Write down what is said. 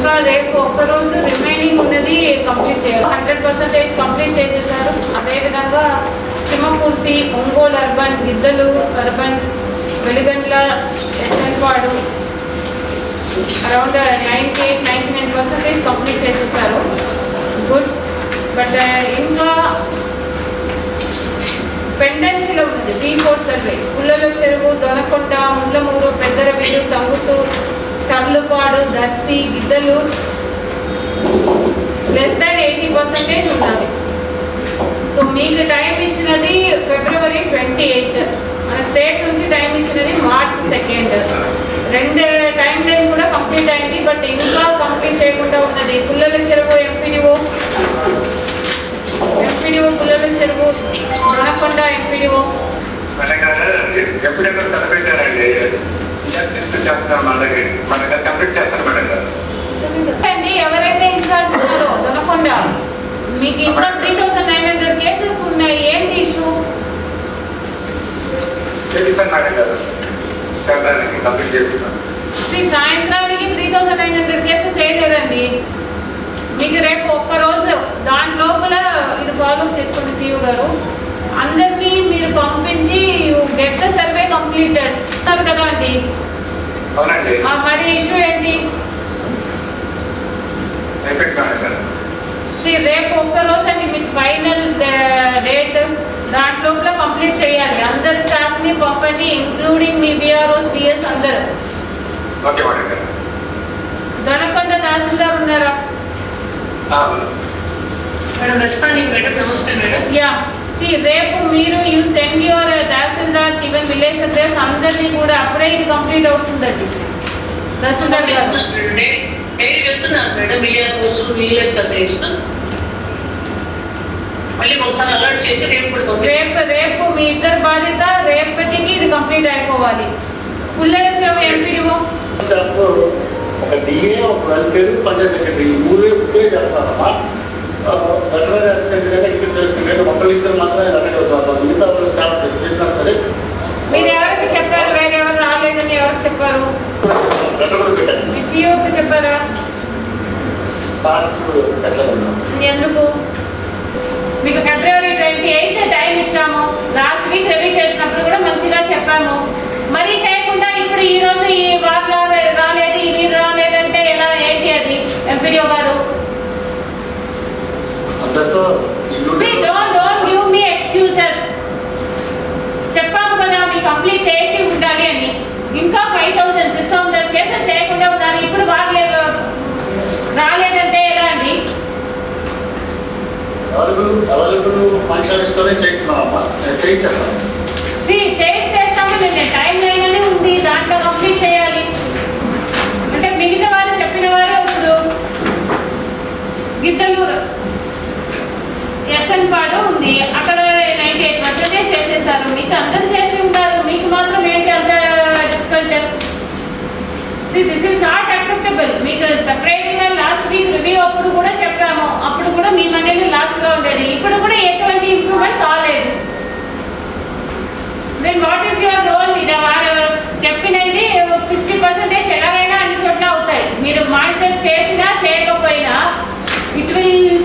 ఇంకా రేపు ఒక్కరోజు రిమైనింగ్ ఉన్నది కంప్లీట్ చేయాలి. 100% కంప్లీట్ చేసేసారు. అదేవిధంగా చిమ్మకుర్తి, Ongole urban, గిద్దలు urban, Veligandla, ఎస్ఎన్పాడు around 98-99% complete చేసేసారు. గుడ్. బట్ ఇంకా పెండెన్సీలో ఉంది P4 సర్వే. పుల్లల చెరువు, దొనకొండ, ముండ్లమూరు, పెద్దరవీడు, టంగుటూరు, టర్లుపాడు, దర్శి, గిద్దలు <80% ఉన్నది. సో మీకు టైం ఇచ్చినది February 28. మన స్టేట్ నుంచి టైం ఇచ్చినది March 2. 2 టైం లైన్ కూడా కంప్లీట్ అయింది. బట్ ఇంకా కంప్లీట్ చేయకుండా ఉన్నది పుల్లల చెరువు ఎంపీడీఓ పుల్లల చెరువు, దొనకొండ ఎంపీడీఓ. ఎప్పుడెక్కడ చదివేటారండి కంప్లీట్ చేస్తారు మేడం గారు అండి. ఎవరైతే ఇన్ఛార్జ్ ఉన్నారో దొనకొండ, మీకు ఇంకా 3900 కేసెస్ ఉన్నాయి. ఏంటి ఇష్యూ? చేపిస్తాను మేడం గారు, కంప్లీట్ చేపిస్తాను. సాయంత్రానికి 3900 కేసెస్ వేయలేదండి. మీకు రేపు ఒక్కరోజు దాని లోపల ఇది ఫాలోఅప్ చేసుకోండి సిఇఓ గారు. అందరినీ మీరు పంపించి గెట్ ద సర్వే కంప్లీటెడ్ అంటారు కదా అండి. మరి ఇష్యూ ఏంటి? రేపు ఒక్కరోజు అండి మీకు ఫైనల్ డేట్. దాని లోపల కంప్లీట్ చేయాలి. అందరి స్టాఫ్స్ ని పంపండి, ఇంక్లూడింగ్ మీ విఆర్ఓస్, డిఎస్ అందరు. దొనకొండ తహసీల్దార్ ఉన్నారా? Madam responding madam. నమస్తే మేడం. యా, సి రేపు మీరు you send your tahsildars, even village address అందరినీ కూడా అప్పుడే ఇది కంప్లీట్ అవుతుందండి. తహసీల్దార్ డైలీ వెళ్తున్నారు మేడం. విఆర్ఓస్, విలేజ్ సర్వేస్ మళ్ళీ ఒకసారి అలర్ట్ చేసి రేపు మీ ఇద్దరు బాధ్యత. రేపటికి ఇది కంప్లీట్ అయిపోవాలి. పుల్లల చెరువు ఎంపీడీఓ ఒక డిఏ, ఒక వెల్ఫేర్, పంచాయత్ సెక్రటరీ ఊరే చేస్తారమ్మా. వెటనరీ అసిస్టెంట్ కంటే అగ్రికల్చర్ అసిస్టెంట్ ఒకళ్ళు ఇద్దరు మాత్రమే రన్ అవుతారు. మిగతా వాళ్ళు స్టాఫ్ చెప్పినా సరే. మీరు ఎవరికి చెప్పారు? వేరే ఎవరు రాలేదని ఎవరికి చెప్పారు? మీ సిఇఓకి చెప్పారా? ఎందుకు? మీకు February 28 టైం ఇచ్చాము. లాస్ట్ వీక్ రివ్యూ చేసినప్పుడు కూడా మంచిగా చెప్పాము. మరీ చేయకుండా ఇప్పుడు ఈ రోజు ఈ వార్లో రాలేదు, ఈ వీరు రాలేదంటే ఎలా? ఏంటి అది ఎంపీడీఓ గారు? Don't give me excuses. చెప్పాము కదా మీరు కంప్లీట్ చేసి ఉండాలి అని. ఇంకా 5600 కేసెస్ చేయకుండా ఉన్నారు. ఇప్పుడు వారు రాలేదంటే ఎలా అండి? చేస్తాము. టైం లైన్ అని ఉంది, దాంట్లో కంప్లీట్ చేయాలి. అంటే మిగతా వారు చెప్పిన వారు ఇప్పుడు గిద్దలూరు, ఎస్ఎన్పాడు ఉంది, అక్కడ 98% చేసేసారు. మీకు అందరూ చేసి ఉంటారు, మీకు మాత్రం ఏంటి అంత difficult? This is not acceptable. మీకు సపరేట్గా లాస్ట్ వీక్ రివ్యూ అప్పుడు కూడా చెప్పాము. అప్పుడు కూడా మీ మనీని లాస్ట్గా ఉండేది. ఇప్పుడు కూడా ఎటువంటి ఇంప్రూవ్మెంట్ కాలేదు. Then what is your role? ఇది వారు చెప్పినది 60% ఎలాగైనా అన్ని చోట్ల అవుతాయి. మీరు మానిటర్ చేసినా చేయకపోయినా ఇట్ విల్